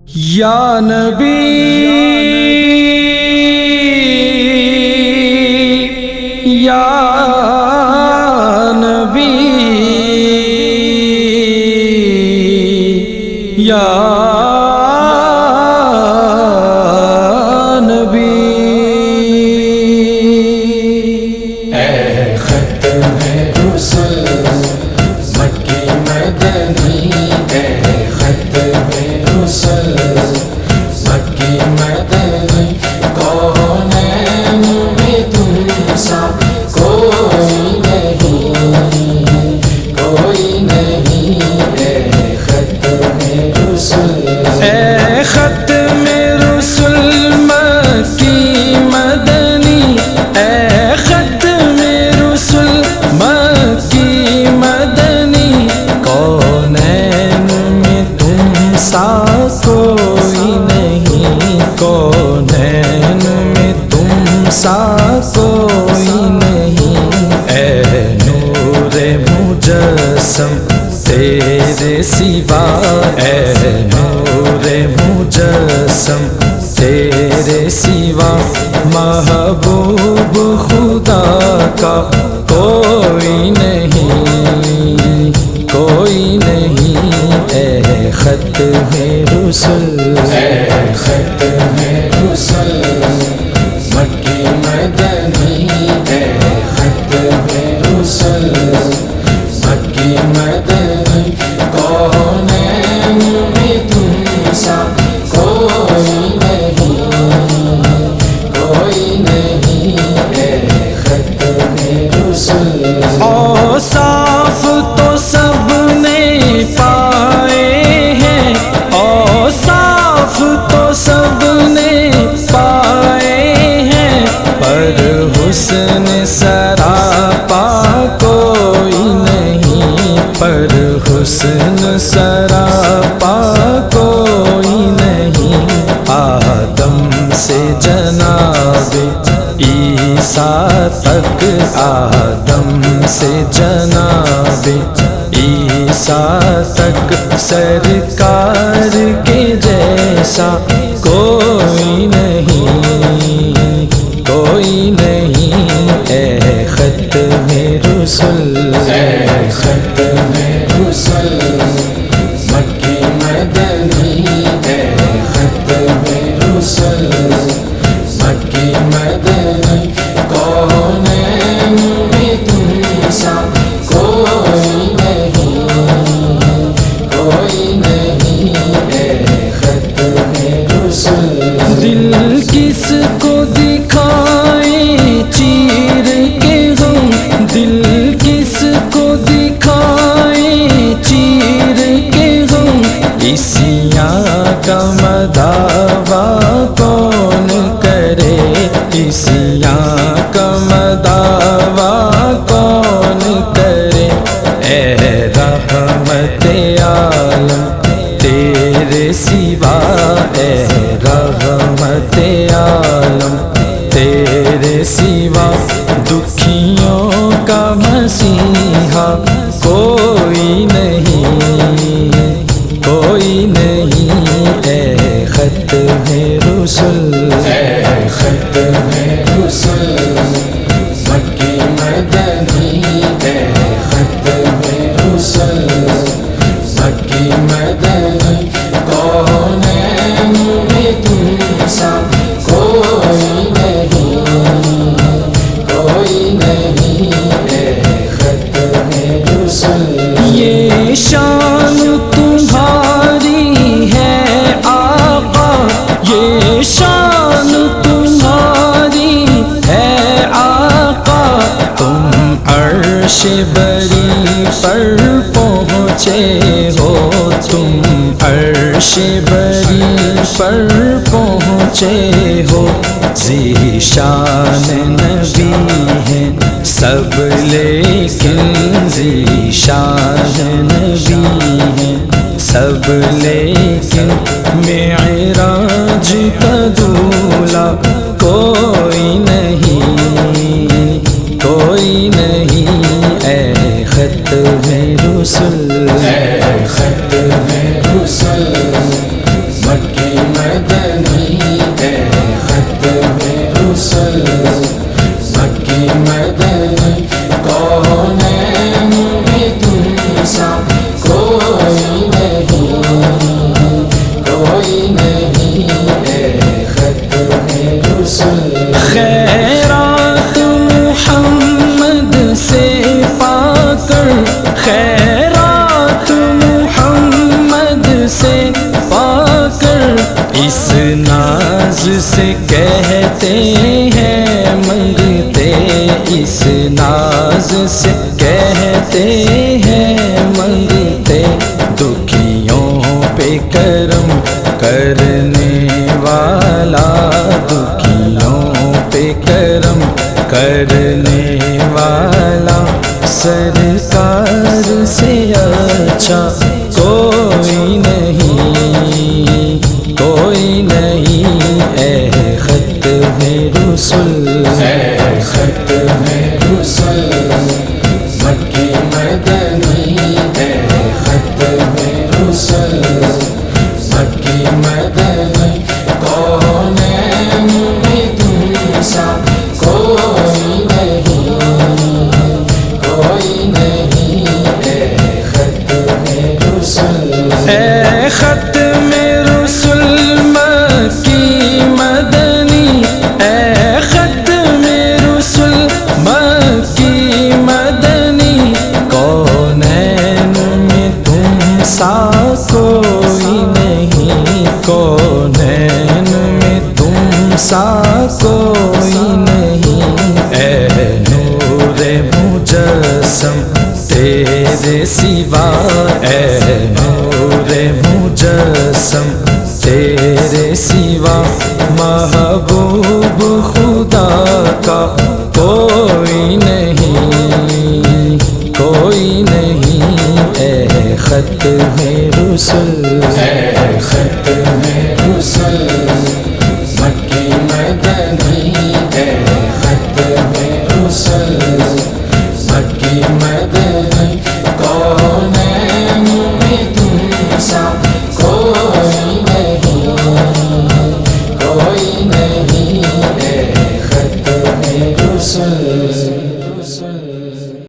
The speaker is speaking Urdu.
یا نبی یا نبی یا نبی اے ختم رسل مکی مدنی، اے ختم رسل مکی مدنی، کونین میں تم سا کوئی نہیں، کوئی نہیں، اے ختم رسل، اے ختم رسل مکی مدنی، اے ختم رسل مکی مدنی، کونین میں تم سا کوئی نہیں، کونین میں تم سا کوئی نہیں، اے نور مجسم تیرے سوا، اے نور مجسم تیرے سوا، محبوب خدا کا کوئی نہیں، کوئی نہیں، اے ختم رسل، اے ختم رسل مکی مدنی، اے ختم رسل مکی مدنی، کونین میں تم سا کوئی نہیں، کوئی نہیں، اے ختم رسل، اوصاف تو سب نے پائے ہیں، اوصاف تو سب نے پائے ہیں، پر حسن سراپا کوئی نہیں، پر حسن سراپا کوئی نہیں، آدم سے جناب عیسیٰ تک، آدم سے جناب عیسیٰ تک، سرکار کے جیسا کوئی نہیں، کوئی نہیں، اے ختم رسل، اے ختم رسل مکی مدنی، اے ختم رسل مکی مدنی، کونین میں تم سا کوئی نہیں، کوئی نہیں، اے ختم رسل، دل کس کو دکھائیں چیر کے ہم، دل کس کو دکھائیں چیر کے ہم، عیسیٰ کا مداوا کون کرے، عیسیٰ کا مداوا کون کرے، اے رحمت عالم تیرے سوا، اے رحمت عالم تیرے سوا، دکھیوں کا مسیحا کوئی نہیں، کوئی نہیں، اے ختم رسل، اے ختم رسل مکی مدنی، اے ختم رسل مکی مدنی، کونین میں تم سا کوئی نہیں، کوئی نہیں، اے ختم رسل، یہ شان تمہاری ہے آقا، یہ شان تمہاری ہے آقا، تم عرش بری پر پہنچے ہو، تم عرش بری پر پہنچے ہو، ذیشان نبی ہیں سب لیکن ذیشان نبی ہیں سب لیکن، معراج کا دولہ کوئی نہیں، کوئی نہیں، اے ختم رسل، اے ختم رسل مکی کوئی نہیں اے ختم رسل خیرات محمد سے پا کر خیرات محمد سے پا کر اس ناز سے کہتے ہیں منگتے اس ناز سے کہتے ہیں منگتے دکھیوں پہ کرم کرنے والا دکھیوں پہ کرم کرنے والا سرکار سے اچھا کوئی نہیں کوئی نہیں اے ختم رسل اے ختم رسل مکی مدنی اے ختم رسل مکی مدنی کونین میں تم سا کوئی نہیں اے ختم رسل اے ختم رسل مکی مدنی اے ختم رسل مکی مدنی کونین میں تم سا کوئی نہیں کونین میں تم سا کوئی نہیں اے نور مجسم تیرے سوا اے نور مجسم تیرے سوا محبوب خدا کا کوئی نہیں کوئی نہیں اے ختم رسل اے ختم رسل